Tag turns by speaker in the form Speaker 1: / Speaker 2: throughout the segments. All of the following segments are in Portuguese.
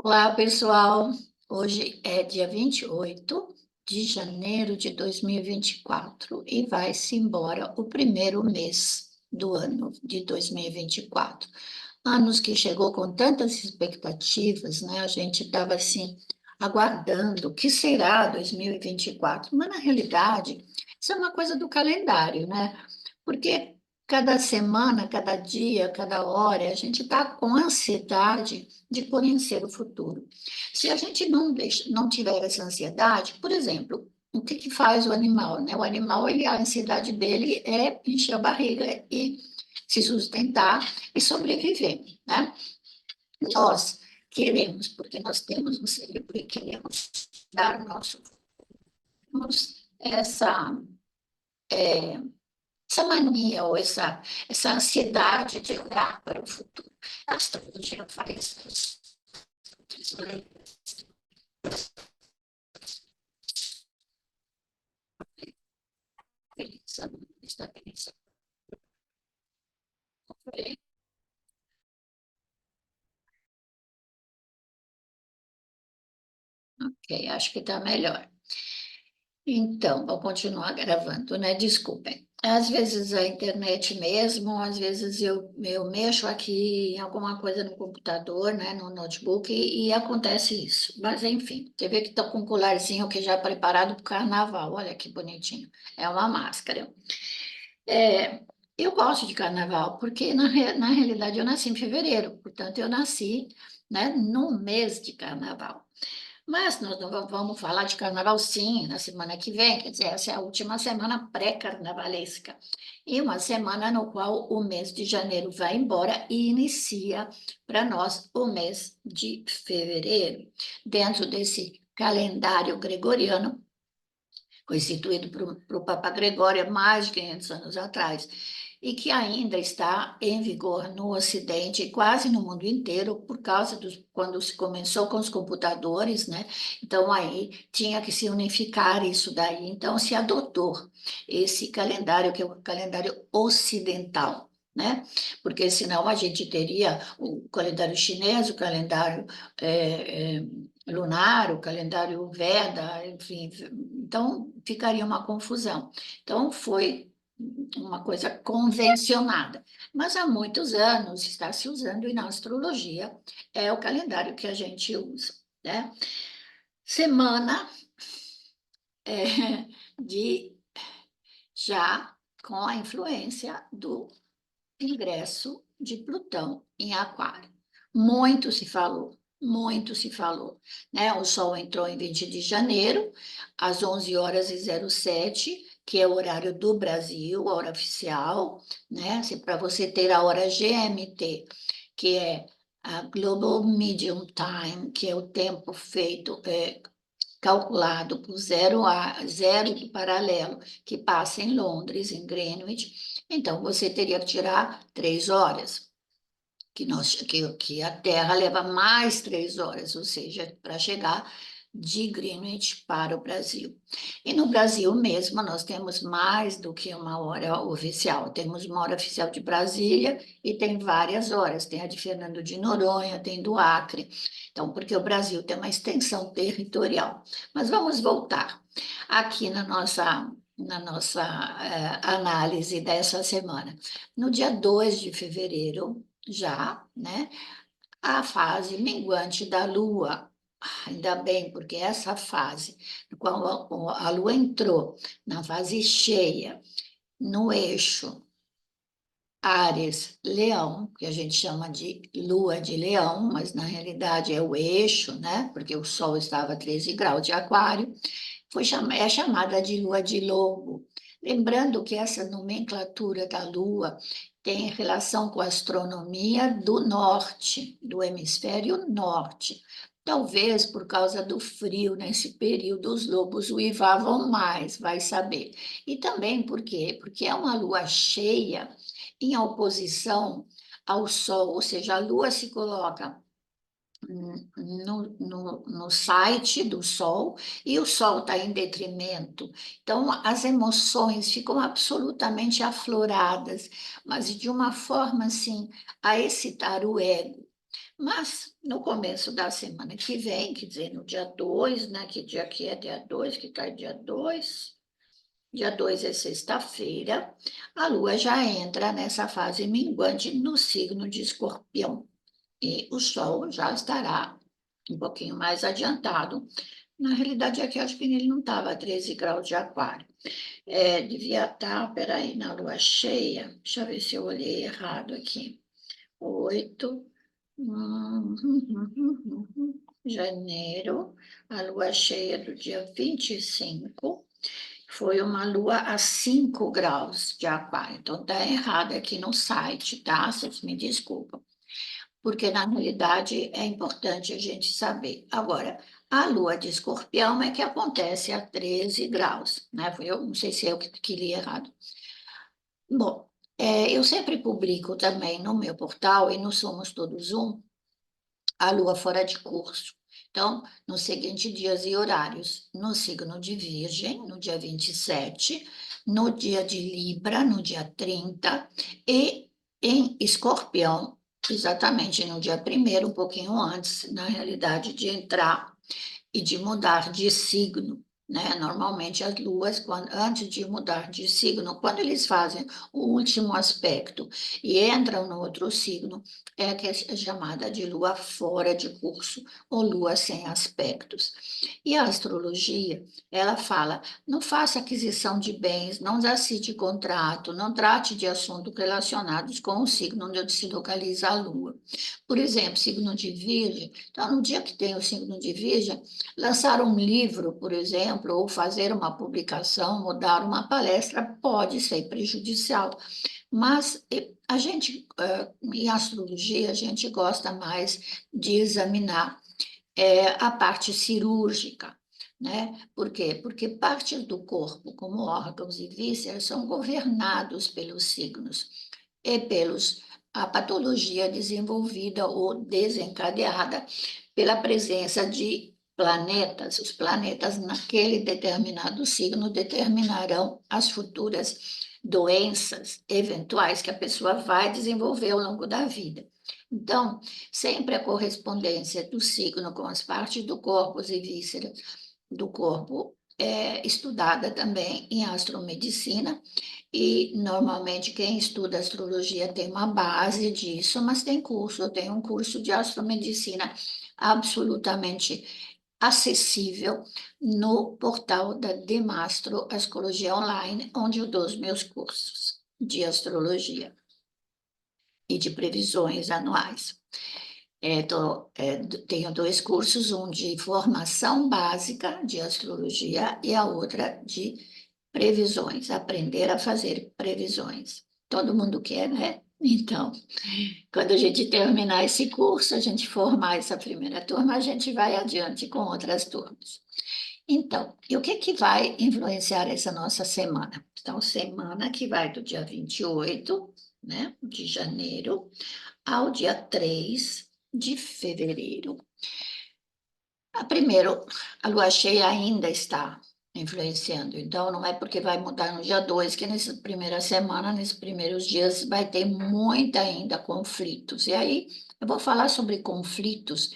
Speaker 1: Olá, pessoal. Hoje é dia 28 de janeiro de 2024 e vai-se embora o primeiro mês do ano de 2024. Anos que chegou com tantas expectativas, né? A gente estava assim aguardando o que será 2024, mas na realidade isso é uma coisa do calendário, né? Porque cada semana, cada dia, cada hora, a gente está com ansiedade de conhecer o futuro. Se a gente não tiver essa ansiedade, por exemplo, o que que faz o animal, né? O animal, a ansiedade dele é encher a barriga e se sustentar e sobreviver, né? Nós queremos, porque nós temos um cérebro e queremos dar o nosso, temos essa mania ou essa ansiedade de olhar para o futuro. A astrologia faz isso. Está pensando. Ok, acho que está melhor. Então, vou continuar gravando, né? Desculpem. Às vezes a internet mesmo, às vezes eu mexo aqui em alguma coisa no computador, né, no notebook, e acontece isso. Mas, enfim, você vê que estou com um colarzinho que já é preparado para o carnaval. Olha que bonitinho. É uma máscara. É, eu gosto de carnaval, porque na realidade eu nasci em fevereiro, portanto eu nasci, né, no mês de carnaval. Mas nós não vamos falar de carnaval, sim, na semana que vem, quer dizer, essa é a última semana pré-carnavalesca. E uma semana no qual o mês de janeiro vai embora e inicia para nós o mês de fevereiro. Dentro desse calendário gregoriano, foi instituído por o Papa Gregório há mais de 500 anos atrás, e que ainda está em vigor no Ocidente e quase no mundo inteiro, por causa dos, quando se começou com os computadores, né? Então aí tinha que se unificar isso daí. Então se adotou esse calendário, que é o calendário ocidental, né? Porque senão a gente teria o calendário chinês, o calendário lunar, o calendário Veda, enfim, então ficaria uma confusão. Então foi uma coisa convencionada. Mas há muitos anos está se usando, e na astrologia é o calendário que a gente usa, né? Semana de já com a influência do ingresso de Plutão em Aquário. Muito se falou, né? O Sol entrou em 20 de janeiro, às 11 horas e 07, que é o horário do Brasil, a hora oficial, né? Para você ter a hora GMT, que é a Global Medium Time, que é o tempo feito, calculado por zero do paralelo, que passa em Londres, em Greenwich. Então, você teria que tirar 3 horas, que a Terra leva mais 3 horas, ou seja, para chegar de Greenwich para o Brasil. E no Brasil mesmo, nós temos mais do que uma hora oficial. Temos uma hora oficial de Brasília e tem várias horas. Tem a de Fernando de Noronha, tem do Acre. Então, porque o Brasil tem uma extensão territorial. Mas vamos voltar aqui na nossa análise dessa semana. No dia 2 de fevereiro, já, né? A fase minguante da Lua. Ainda bem, porque essa fase, quando a Lua entrou na fase cheia, no eixo Áries-Leão, que a gente chama de Lua de Leão, mas na realidade é o eixo, né? Porque o Sol estava a 13 graus de Aquário, é chamada de Lua de Lobo. Lembrando que essa nomenclatura da Lua tem relação com a astronomia do norte, do hemisfério norte. Talvez por causa do frio nesse período, os lobos uivavam mais, vai saber. E também por quê? Porque é uma lua cheia em oposição ao Sol, ou seja, a lua se coloca no site do Sol e o Sol está em detrimento. Então, as emoções ficam absolutamente afloradas, mas de uma forma assim a excitar o ego. Mas no começo da semana que vem, quer dizer, no dia 2, né? Que dia que é dia 2? Que cai dia 2? Dia 2 é sexta-feira, a Lua já entra nessa fase minguante no signo de Escorpião. E o Sol já estará um pouquinho mais adiantado. Na realidade, aqui eu acho que ele não estava a 13 graus de aquário. Devia estar, peraí, na Lua cheia. Deixa eu ver se eu olhei errado aqui. 8, janeiro, a Lua cheia do dia 25. Foi uma lua a 5 graus de aquário. Então, está errado aqui no site, tá? Vocês me desculpam. Porque, na realidade, é importante a gente saber. Agora, a lua de escorpião é que acontece a 13 graus, né? Eu não sei se eu que li errado. Bom, eu sempre publico também no meu portal, e no Somos Todos Um, a lua fora de curso. Então, nos seguintes dias e horários, no signo de Virgem, no dia 27, no dia de Libra, no dia 30, e em Escorpião, exatamente no dia 1º, um pouquinho antes, na realidade, de entrar e de mudar de signo, né? Normalmente as luas, antes de mudar de signo, quando eles fazem o último aspecto e entram no outro signo, é que é chamada de lua fora de curso ou lua sem aspectos. E a astrologia, ela fala: não faça aquisição de bens, não assine contrato, não trate de assuntos relacionados com o signo onde se localiza a lua. Por exemplo, signo de Virgem. Então, no dia que tem o signo de Virgem, lançar um livro, por exemplo, ou fazer uma publicação, ou dar uma palestra, pode ser prejudicial. Mas a gente, em astrologia, a gente gosta mais de examinar a parte cirúrgica, né? Por quê? Porque partes do corpo, como órgãos e vísceras, são governados pelos signos e pelos a patologia desenvolvida ou desencadeada pela presença de planetas. Os planetas naquele determinado signo determinarão as futuras doenças eventuais que a pessoa vai desenvolver ao longo da vida. Então, sempre a correspondência do signo com as partes do corpo e vísceras do corpo é estudada também em astromedicina, e normalmente quem estuda astrologia tem uma base disso, mas tem curso, eu tenho um curso de astromedicina absolutamente acessível no portal da Demastro Astrologia Online, onde eu dou os meus cursos de astrologia e de previsões anuais. Tenho 2 cursos, um de formação básica de astrologia e a outra de previsões, aprender a fazer previsões. Todo mundo quer, né? Então, quando a gente terminar esse curso, a gente formar essa primeira turma, a gente vai adiante com outras turmas. Então, e o que que vai influenciar essa nossa semana? Então, semana que vai do dia 28, né, de janeiro, ao dia 3 de fevereiro. Primeiro, a lua cheia ainda está influenciando, então não é porque vai mudar no dia 2 que nessa primeira semana, nesses primeiros dias, vai ter muita ainda conflitos. E aí, eu vou falar sobre conflitos,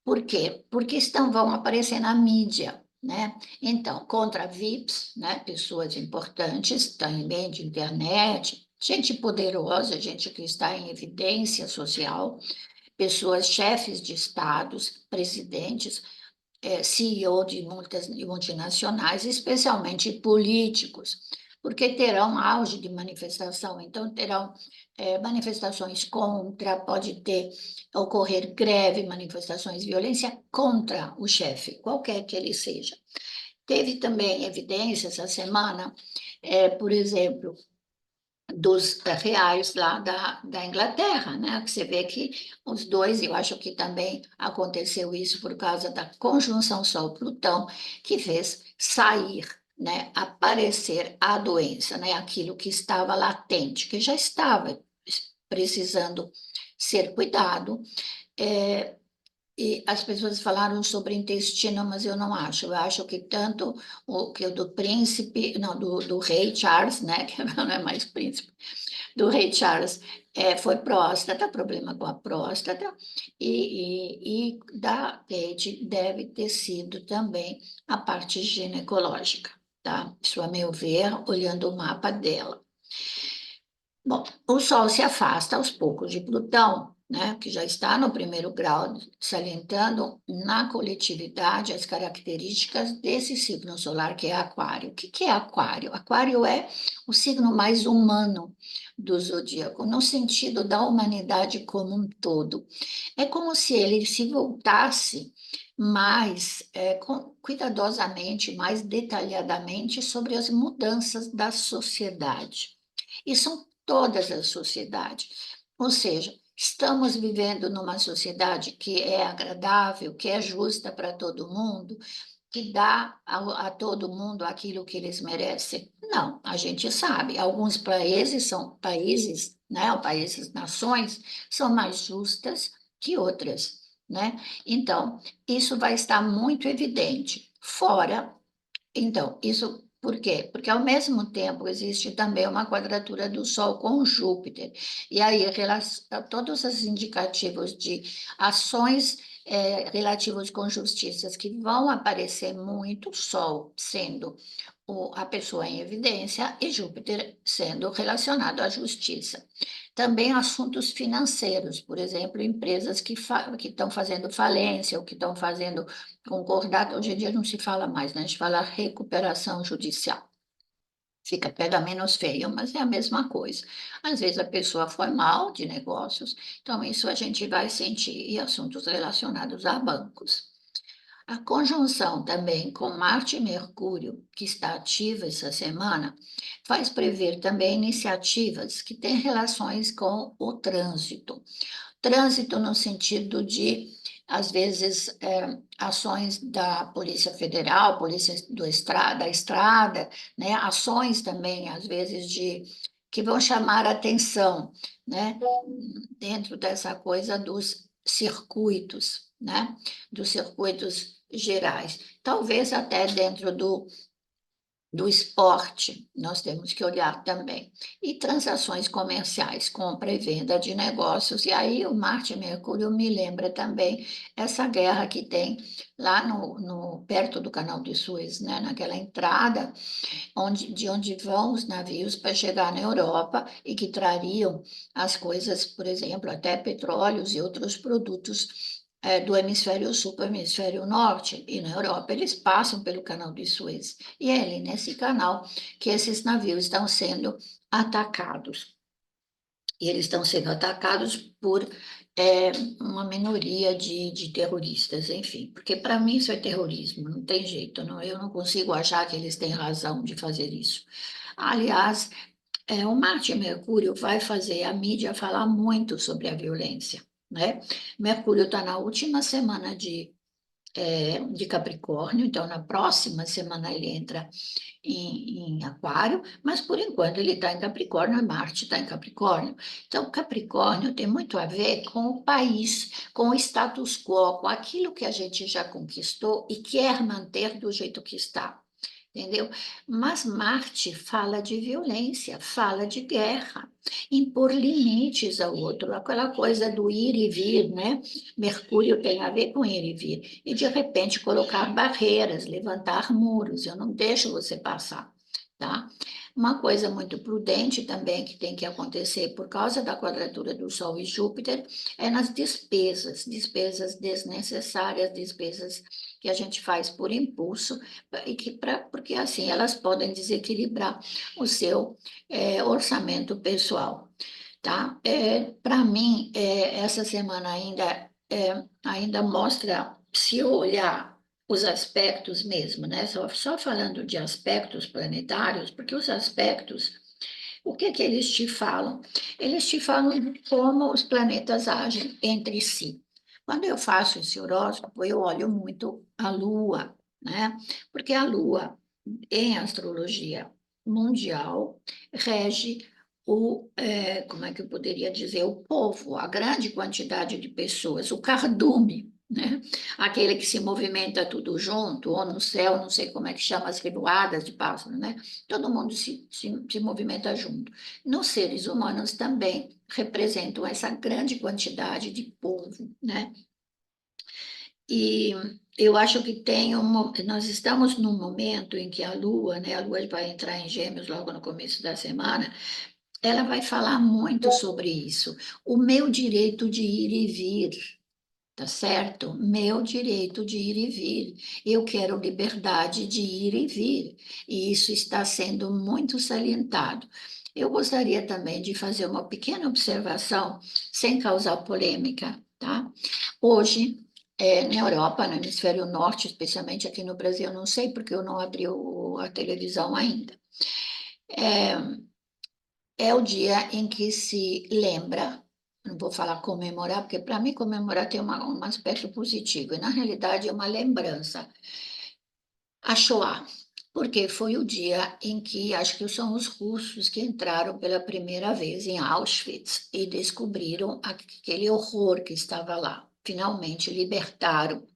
Speaker 1: por quê? Porque vão aparecer na mídia, né? Então, contra VIPs, né? Pessoas importantes, também de internet, gente poderosa, gente que está em evidência social, pessoas, chefes de estados, presidentes, CEO de muitas multinacionais, especialmente políticos, porque terão auge de manifestação, então terão manifestações contra, ocorrer greve, manifestações de violência contra o chefe, qualquer que ele seja. Teve também evidência essa semana, por exemplo, dos reais lá da Inglaterra, né? Que você vê que os dois, eu acho que também aconteceu isso por causa da conjunção Sol-Plutão, que fez sair, né, aparecer a doença, né, aquilo que estava latente, que já estava precisando ser cuidado. É, e as pessoas falaram sobre intestino, mas eu não acho. Eu acho que tanto o do príncipe, não, do rei Charles, né, que não é mais príncipe, do rei Charles foi próstata, problema com a próstata, e da Kate deve ter sido também a parte ginecológica, tá? Isso, a meu ver, olhando o mapa dela. Bom, o Sol se afasta aos poucos de Plutão, né, que já está no primeiro grau, salientando na coletividade as características desse signo solar, que é Aquário. O que que é Aquário? Aquário é o signo mais humano do zodíaco, no sentido da humanidade como um todo. É como se ele se voltasse mais cuidadosamente, mais detalhadamente sobre as mudanças da sociedade. E são todas as sociedades. Ou seja, estamos vivendo numa sociedade que é agradável, que é justa para todo mundo, que dá a todo mundo aquilo que eles merecem? Não, a gente sabe. Alguns países são países, né, países, nações, são mais justas que outras, né? Então, isso vai estar muito evidente. Fora então, isso por quê? Porque ao mesmo tempo existe também uma quadratura do Sol com Júpiter. E aí, todos os indicativos de ações relativas com justiças que vão aparecer muito, Sol sendo a pessoa em evidência e Júpiter sendo relacionado à justiça. Também assuntos financeiros, por exemplo, empresas que estão fazendo falência ou que estão fazendo concordata, hoje em dia não se fala mais, né? A gente fala recuperação judicial. Pega menos feio, mas é a mesma coisa. Às vezes a pessoa foi mal de negócios, então isso a gente vai sentir, e assuntos relacionados a bancos. A conjunção também com Marte e Mercúrio, que está ativa essa semana, faz prever também iniciativas que têm relações com o trânsito. Trânsito no sentido de, às vezes, ações da Polícia Federal, da Estrada, né? Ações também, às vezes, que vão chamar a atenção, né? Dentro dessa coisa dos circuitos, né? Dos circuitos gerais. Talvez até dentro do esporte, nós temos que olhar também. E transações comerciais, compra e venda de negócios. E aí o Marte e Mercúrio me lembra também essa guerra que tem lá perto do Canal de Suez, né? Naquela entrada de onde vão os navios para chegar na Europa e que trariam as coisas, por exemplo, até petróleos e outros produtos do hemisfério sul para o hemisfério norte, e na Europa eles passam pelo canal de Suez. E é ali nesse canal que esses navios estão sendo atacados. E eles estão sendo atacados por uma minoria de terroristas, enfim, porque para mim isso é terrorismo, não tem jeito, não, eu não consigo achar que eles têm razão de fazer isso. Aliás, o Marte e Mercúrio vai fazer a mídia falar muito sobre a violência, né? Mercúrio está na última semana de Capricórnio, então na próxima semana ele entra em Aquário, mas por enquanto ele está em Capricórnio, e Marte está em Capricórnio. Então, Capricórnio tem muito a ver com o país, com o status quo, com aquilo que a gente já conquistou e quer manter do jeito que está. Entendeu? Mas Marte fala de violência, fala de guerra, impor limites ao outro, aquela coisa do ir e vir, né? Mercúrio tem a ver com ir e vir, e de repente colocar barreiras, levantar muros, eu não deixo você passar, tá? Uma coisa muito prudente também que tem que acontecer por causa da quadratura do Sol e Júpiter é nas despesas, despesas desnecessárias, despesas que a gente faz por impulso, porque assim elas podem desequilibrar o seu orçamento pessoal, tá? Para mim, essa semana ainda mostra, se eu olhar os aspectos mesmo, né? Só falando de aspectos planetários, porque os aspectos, o que que eles te falam? Eles te falam de como os planetas agem entre si. Quando eu faço esse horóscopo, eu olho muito a Lua, né? Porque a Lua, em astrologia mundial, rege como é que eu poderia dizer, o povo, a grande quantidade de pessoas, o cardume, né? Aquele que se movimenta tudo junto, ou no céu, não sei como é que chama as revoadas de pássaro, né? Todo mundo se movimenta junto. Nos seres humanos também representam essa grande quantidade de povo, né? E eu acho que nós estamos num momento em que a Lua, né? A Lua vai entrar em Gêmeos logo no começo da semana, ela vai falar muito sobre isso. O meu direito de ir e vir, tá certo? Meu direito de ir e vir. Eu quero liberdade de ir e vir, e isso está sendo muito salientado. Eu gostaria também de fazer uma pequena observação, sem causar polêmica, tá? Hoje, na Europa, no hemisfério norte, especialmente aqui no Brasil, eu não sei porque eu não abri a televisão ainda. É o dia em que se lembra, não vou falar comemorar, porque para mim comemorar tem um aspecto positivo, e na realidade é uma lembrança. A Shoah, porque foi o dia em que, acho que são os russos que entraram pela primeira vez em Auschwitz e descobriram aquele horror que estava lá. Finalmente libertaram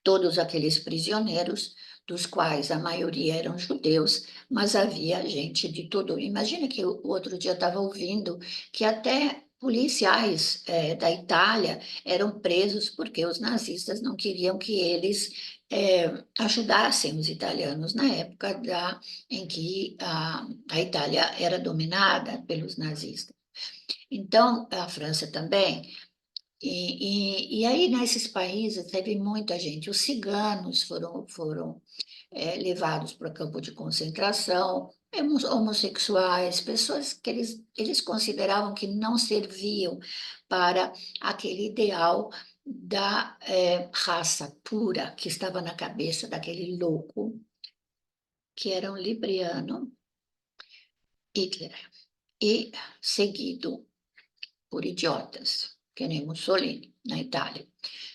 Speaker 1: todos aqueles prisioneiros, dos quais a maioria eram judeus, mas havia gente de todo. Imagina que o outro dia eu estava ouvindo que até policiais da Itália eram presos porque os nazistas não queriam que eles ajudassem os italianos na época em que a Itália era dominada pelos nazistas. Então, a França também. E aí, nesses países, teve muita gente. Os ciganos foram levados para campo de concentração, homossexuais, pessoas que eles consideravam que não serviam para aquele ideal da raça pura que estava na cabeça daquele louco, que era um libriano, Hitler, e seguido por idiotas, que nem Mussolini, na Itália.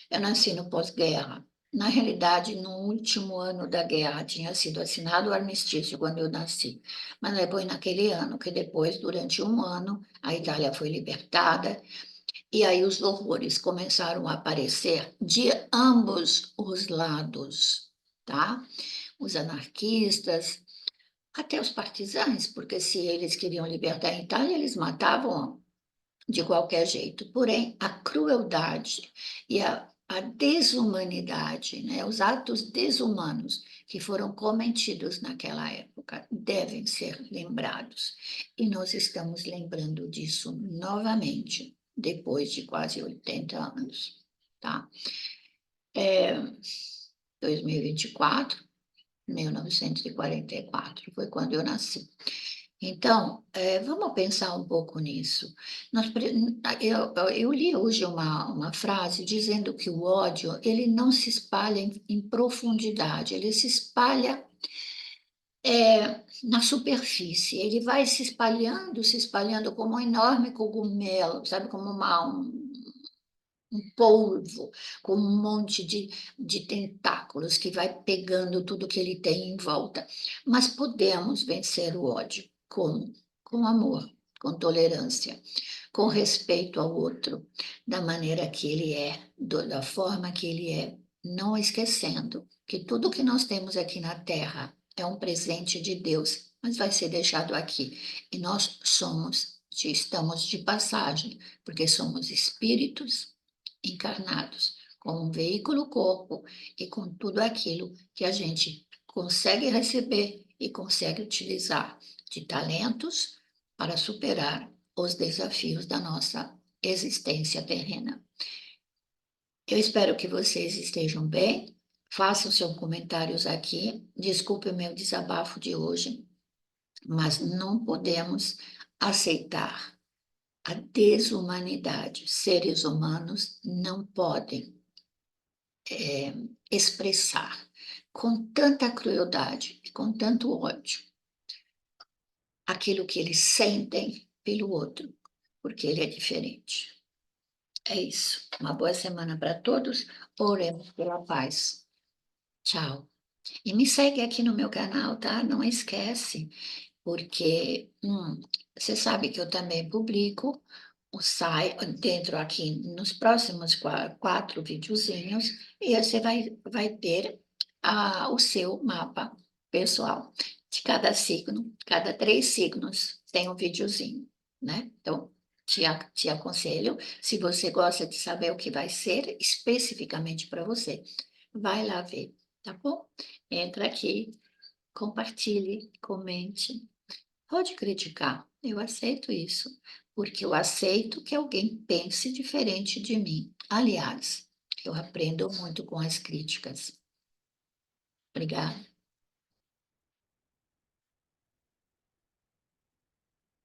Speaker 1: Eu nasci no pós-guerra. Na realidade, no último ano da guerra, tinha sido assinado o armistício quando eu nasci. Mas foi naquele ano que depois, durante um ano, a Itália foi libertada e aí os horrores começaram a aparecer de ambos os lados, tá? Os anarquistas, até os partisães, porque se eles queriam libertar a Itália, eles matavam de qualquer jeito. Porém, a crueldade e a desumanidade, né, os atos desumanos que foram cometidos naquela época devem ser lembrados. E nós estamos lembrando disso novamente, depois de quase 80 anos. Tá? 2024, 1944, foi quando eu nasci. Então, vamos pensar um pouco nisso. Eu li hoje uma frase dizendo que o ódio ele não se espalha em profundidade, ele se espalha na superfície. Ele vai se espalhando como um enorme cogumelo, sabe, como um polvo, com um monte de tentáculos que vai pegando tudo que ele tem em volta. Mas podemos vencer o ódio. Como? Com amor, com tolerância, com respeito ao outro, da maneira que ele é, da forma que ele é, não esquecendo que tudo que nós temos aqui na Terra é um presente de Deus, mas vai ser deixado aqui. E nós estamos de passagem, porque somos espíritos encarnados, com um veículo corpo e com tudo aquilo que a gente consegue receber e consegue utilizar de talentos para superar os desafios da nossa existência terrena. Eu espero que vocês estejam bem. Façam seus comentários aqui. Desculpe o meu desabafo de hoje, mas não podemos aceitar a desumanidade. Seres humanos não podem expressar com tanta crueldade e com tanto ódio aquilo que eles sentem pelo outro, porque ele é diferente. É isso. Uma boa semana para todos. Oremos pela paz. Tchau. E me segue aqui no meu canal, tá? Não esquece, porque você sabe que eu também publico dentro aqui nos próximos 4 videozinhos, e você vai ter o seu mapa pessoal. De cada signo, cada 3 signos tem um videozinho, né? Então, te aconselho, se você gosta de saber o que vai ser especificamente para você, vai lá ver, tá bom? Entra aqui, compartilhe, comente. Pode criticar, eu aceito isso, porque eu aceito que alguém pense diferente de mim. Aliás, eu aprendo muito com as críticas. Obrigada.